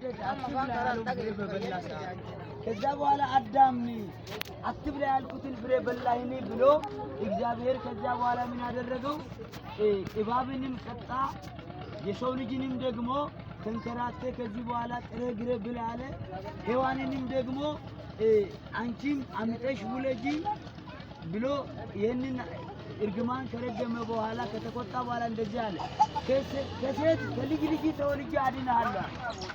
አትብላ ያለው ፍሬ በበላ ሰዓት ከዛ በኋላ አዳም አትብላ ያልኩትን ፍሬ በላይኔ ብሎ እግዚአብሔር ከዛ በኋላ ምን አደረገው? እባብንም ቀጣ፣ የሰው ልጅንም ደግሞ ተንከራተ ከዚህ በኋላ ጥሬ ግሬ ብላ አለ። ሔዋንንም ደግሞ አንቺም አምጠሽ ውለጂ ብሎ ይሄንን እርግማን ከረገመ በኋላ ከተቆጣ በኋላ እንደዚህ አለ፣ ከሴት ከልጅ ልጅ ተወልጄ አድንሃለሁ።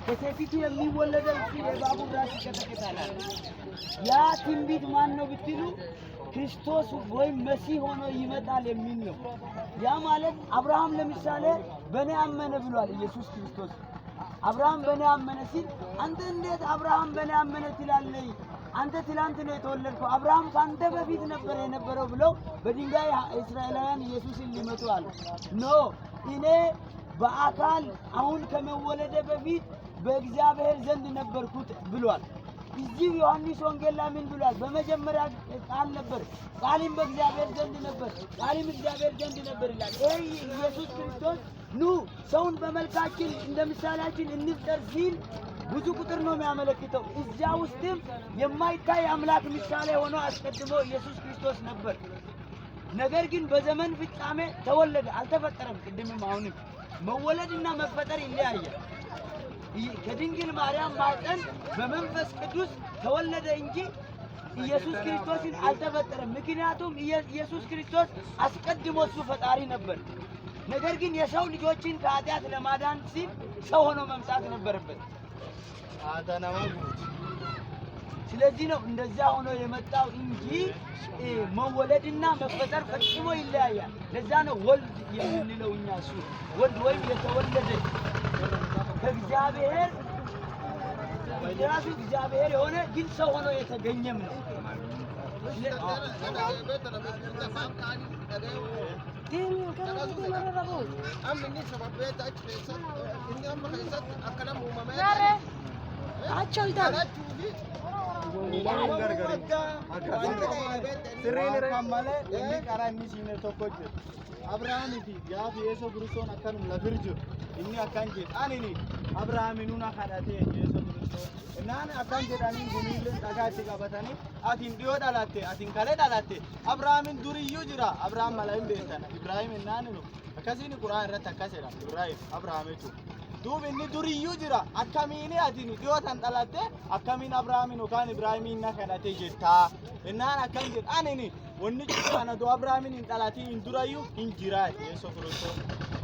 ከሴቲቱ የሚወለደው እሱ የእባቡን ራስ ይቀጠቅጣል። ያ ትንቢት ማን ነው ብትሉ ክርስቶስ ወይም መሲህ ሆኖ ይመጣል የሚል ነው። ያ ማለት አብርሃም ለምሳሌ በእኔ አመነ ብሏል ኢየሱስ ክርስቶስ። አብርሃም በእኔ አመነ ሲል አንተ እንዴት አብርሃም በእኔ አመነ ትላለህ? አንተ ትላንት ነው የተወለድከው፣ አብርሃም ካንተ በፊት ነበር የነበረው ብለው በድንጋይ እስራኤላውያን ኢየሱስን ሊመቱ አሉ። ኖ እኔ በአካል አሁን ከመወለደ በፊት በእግዚአብሔር ዘንድ ነበርኩት ብሏል። እዚህ ዮሐንስ ወንጌል ላይ ምን ብሏል? በመጀመሪያ ቃል ነበር፣ ቃልም በእግዚአብሔር ዘንድ ነበር፣ ቃልም እግዚአብሔር ዘንድ ነበር ይላል። ይሄ ኢየሱስ ክርስቶስ ኑ ሰውን በመልካችን እንደ ምሳሌያችን እንፍጠር ሲል ብዙ ቁጥር ነው የሚያመለክተው። እዚያ ውስጥም የማይታይ አምላክ ምሳሌ ሆኖ አስቀድሞ ኢየሱስ ክርስቶስ ነበር። ነገር ግን በዘመን ፍጻሜ ተወለደ፣ አልተፈጠረም። ቅድምም አሁንም መወለድና መፈጠር ይለያያል። ከድንግል ማርያም ማኅፀን በመንፈስ ቅዱስ ተወለደ እንጂ ኢየሱስ ክርስቶስን አልተፈጠረም። ምክንያቱም ኢየሱስ ክርስቶስ አስቀድሞ እሱ ፈጣሪ ነበር። ነገር ግን የሰው ልጆችን ከኃጢአት ለማዳን ሲል ሰው ሆኖ መምጣት ነበረበት። ስለዚህ ነው እንደዛ ሆኖ የመጣው እንጂ መወለድና መፈጠር ፈጽሞ ይለያያል። ለዛ ነው ወልድ የምንለው እኛ። እሱ ወልድ ወይም የተወለደ ከእግዚአብሔር የራሱ እግዚአብሔር የሆነ ግን ሰው ሆኖ የተገኘም ነው። Abraham fi gaafa Yesuus Kiristoos akkanum lafirju inni akkan jedhani Abrahaaminuun kadhate Yesuus Kiristoos naan akkan jedhanii gumiillee dhagaatti qabatanii atiin dhiyoo dhalatte atiin kale dhalatte Abrahaamin duriyyuu jira Abrahaam mala hin beektan Ibrahim naaninu akkasiin Qur'aan irratti akkas jedha Ibrahim Abrahaamitu duub inni duriyyuu jira akkamiin atiin dhiyoo tan dhalatte akkamiin Abrahaamin yookaan Ibrahimiin na kadhate jettaa naan akkan jedhani wanni kana do Abrahaamin in dhalati in durayu in jira Yesuus Kiristoos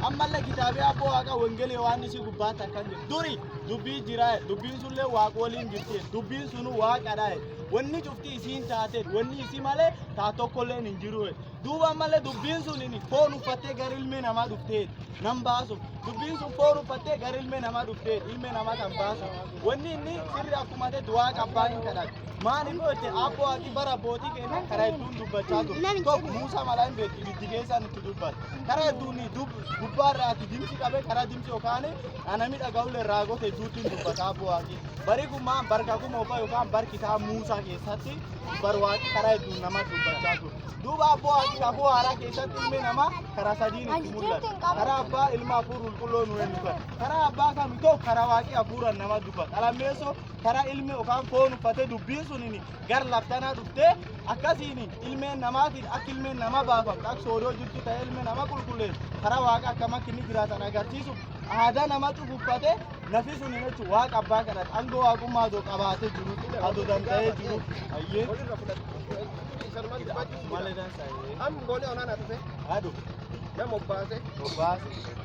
ammallee kitaabe abboo waaqa wangeela Yohaannis gubbaata kan duri dubbii jira dubbiin sunle waaqa waliin jirti dubbiin sunu waaqadha wanni cufti isiin taate wanni isi malee taa tokkolleen hin jiru duuba ammallee dubbiin sun inni foon uffattee gara ilmee namaa dhuftee nan baasu dubbiin sun foon uffattee gara ilmee namaa dhuftee ilmee namaa kan baasu wanni inni sirri akkuma ta'e waaqa abbaan kadhate maani goote abboo ati bara bootii kenna karaa hedduun dubbachaa ture tokko Muusaa malaan beekti ibiddi keessaan itti dubbata karaa hedduun gubbaarraa ati dimsi qabee karaa dimsi yookaan anami dhaga'ullee raagoota hedduutiin dubbata abboo ati bari gummaan barka kuma ofaa yookaan barkitaa Muusaa keessatti barwaaqi karaa hedduun nama dubbachaa ture duuba abboo ati kafuu haaraa keessatti ilmi namaa karaa sadiin itti mul'ata karaa abbaa ilma hafuura qulqulluu nu eenyuufata karaa abbaa kamitoo karaa waaqii hafuuraan nama dubbata alammeessoo karaa ilmi yookaan foon uffatee dubbiin sunini gar laftanaa dhuftee akkasiin ilmeen namaatiin akka ilmeen nama baafamtu akka soodoo jirtu ta'ee ilmeen nama qulqulleessu karaa waaqa akkam akka inni jiraatan agarsiisu aadaa nama cufuffatee nafi suni jechuun waaqa abbaa kadhate aangoo waaqummaa adoo qabaatee jiru adoo danda'ee jiru ayyee malee dansaa'ee amma goonee onaan dhufe adu nama obbaase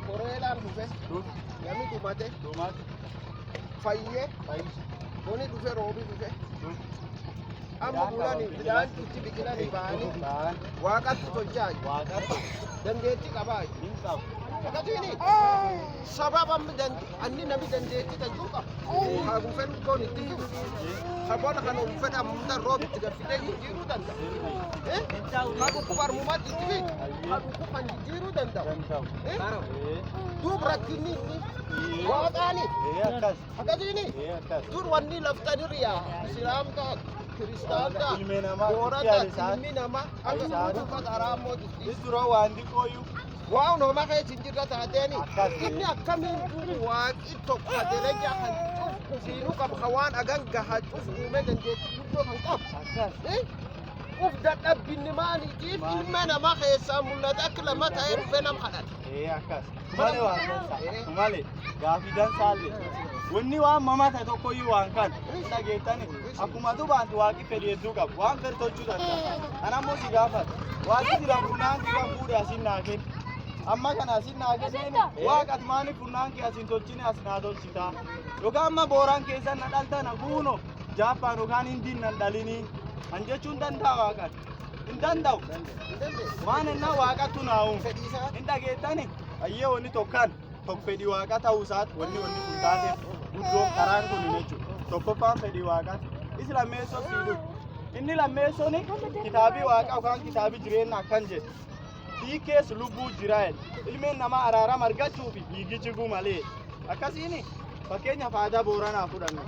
koreelaan dhufe namni dhumate fayyee goonee dhufe roobii dhufe amma bulanii midhaan itti biqilanii ba'anii waaqatti tolchaa dandeettii qabaa akkasiin sababa anni namni dandeettii tolchuu qaba haa buufeen koon itti jiru saboota kana uffata ammuutaan roobi itti galfitee jijjiiruu danda'a haa dhukkuba armumaatti itti fi haa dhukkuba jijjiiruu danda'a duub rakkinni waaqaani akkasiin dur wanni laftanirriyaa islaamtaa Kiristaanota boorata ilmi namaa akka uffata araamooti isduroo waan dhiqooyyuu waan nama keessa hin jirre taateeni inni akkamiin waaqi tokko dalagaa kan siinuu qaba hawaan agan gahachuuf uume dandeettii guddoo kan qabu. akkas Uf dadhabbinni maaliitiif ilma namaa keessaa mul'ata akka lama ta'ee dhufee nama kadhate. akkas malee waan dansaa malee gaafii dansaallee wanni waan mamata tokkoyyuu waan kan dhageettani akkuma dubaanti waaqi fedhi hedduu qabu waan fedhi tolchuu danda'a anammoo si gaafata waaqi sila funnaan kiyya fuudhe asin naa kenni amma kana asin naa kenneeni waaqat maani funnaan kee asin tolchine as naa tolchitaa yookaan amma booraan keessan na dhaltana kuuno jaappaan yookaan hindiin nan dhalinii an jechuun danda'a waaqan hin danda'u waan ennaa waaqattu naa'u hin dhageettani ayyee wanni tokkan tokko fedhii waaqa ta'uu isaati wanni kun taateef guddoo karaan kun jechuudha tokkoffaan fedhii waaqaati isi lammeessoo siidu inni lammeessoon kitaabii waaqa yookaan kitaabii jireenya akkan jedhe dhiigkees lubbuu jiraa'el ilmeen namaa araarama argachuuf dhiigi jiguu malee akkasiin fakkeenyaaf aadaa booranaa fudhanna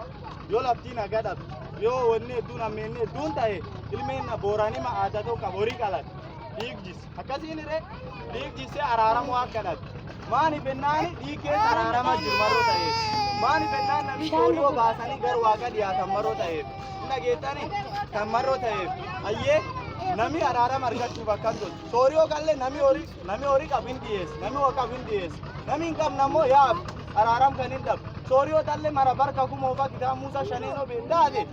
yoo laftiin haga dhabde yoo wanni hedduun ammeenni hedduun ta'e ilmeen booranima aadaa tokko horii qalan dhiigjis akkasiin dhiigjisee araaramuu akka dhabe maani bennaani dhiigkees araarama jiru maroo ta'eef maani bennaan namni horii baasanii gara waaqa dhiyaatan maroo ta'eef hin dhageettani kan maroo ta'eef ayyee nami araarama argachuuf akkan tolchu sooriyoo qallee nami horii qabu hin dhiyeessu nami horii qabu hin dhiyeessu nami hin qabne ammoo yaab araaram kan hin dhabu sooriyoo tallee mara barka kumoofaa kitaaba Muusaa shaneenoo beektaate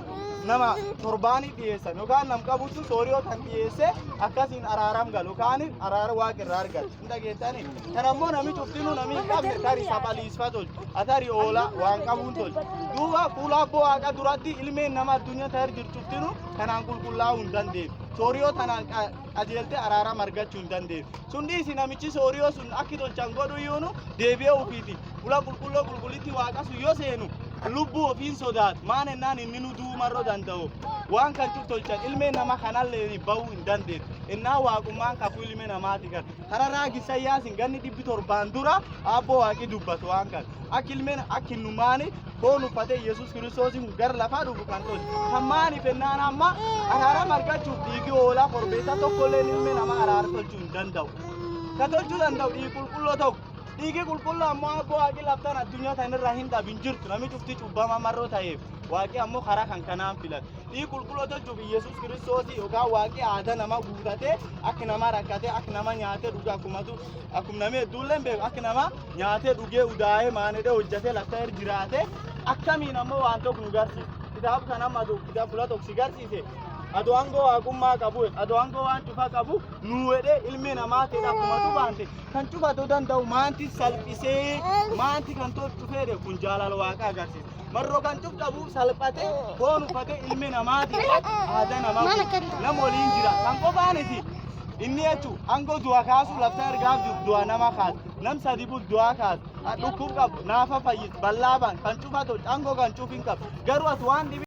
nama torbaanii dhiyeessan yookaan nam qabutu sooriyoo kan dhiyeesse akkasiin araaram galu yookaan araara waaqa irraa argatu hin dhageettani kan ammoo nami cuftinuu nami hin qabne tarii saphaliisfa tolchu atari oola waan qabuun tolchu duuba fuula abboo waaqa duratti ilmeen nama addunyaa ta'ee jirtu cuftinuu kanaan qulqullaa'uu hin dandeessu sooriyoo tanaan qajeelte araara argachuu hin dandeessu sun dhiisi namichi sooriyoo sun akki tolchan godhu iyyuu deebi'ee ofiiti fuula qulqullitti waaqa sun yoo seenu lubbuu ofiin sodaat maan ennaan inni nu duumarroo danda'u waan kan cuf tolchan ilmee nama kanallee bahuu hin dandeessu ennaa waaqummaan kafuu ilmee namaati kan kana raagisa yaasin ganni 700 dura abboo waaqi dubbatu waan kan akka ilmeen akka numaani foon uffatee Yesuus Kiristoosin gara lafaa dhufu kan tolchu kan maaniif ennaan amma araara argachuuf dhiigi hoolaa korbeessa tokkollee ilmee nama araara tolchuu hin danda'u ka tolchuu danda'u dhiigi qulqulloo tokko dhiigi qulqulloo ammoo abboo waaqi laftaan addunyaa tanirraa hin dhabin jirtu nami cufti cubbama marroo ta'eef waaqi ammoo karaa kan kanaan filate dhiigi qulqulloo tolchuuf Yesuus Kiristoosii yookaan waaqi aadaa nama guutatee akka nama rakkatee akka nama nyaatee dhugaa akkuma namni hedduulleen beeku akka nama nyaatee dhugee udaa'ee maanedee hojjetee lafta irra jiraate akkamiin ammoo waan tokko nu garsiisa kitaaba kana madu kitaaba fuula tokko si garsiise adoo aangoo waaqummaa qabu adoo aangoo waan cufa qabu nu wedhee ilmi namaa ta'e akkumatu baante kan cufatuu danda'u maanti salphisee maanti kan tolchu fedhe kun jaalala waaqa agarsiisa marroo kan cuf qabu salphatee foon uffatee ilmi namaa ta'e aadaa namaa nama waliin jira kan qofaaniti inni jechuun aangoo du'a kaasu lafta ergaaf jiru du'a nama kaasu nam sadi bul du'a kaasu dhukkub qabu naafa fayyis bal'aa baan kan cufatu aangoo kan cuf hin qabu garuu as waan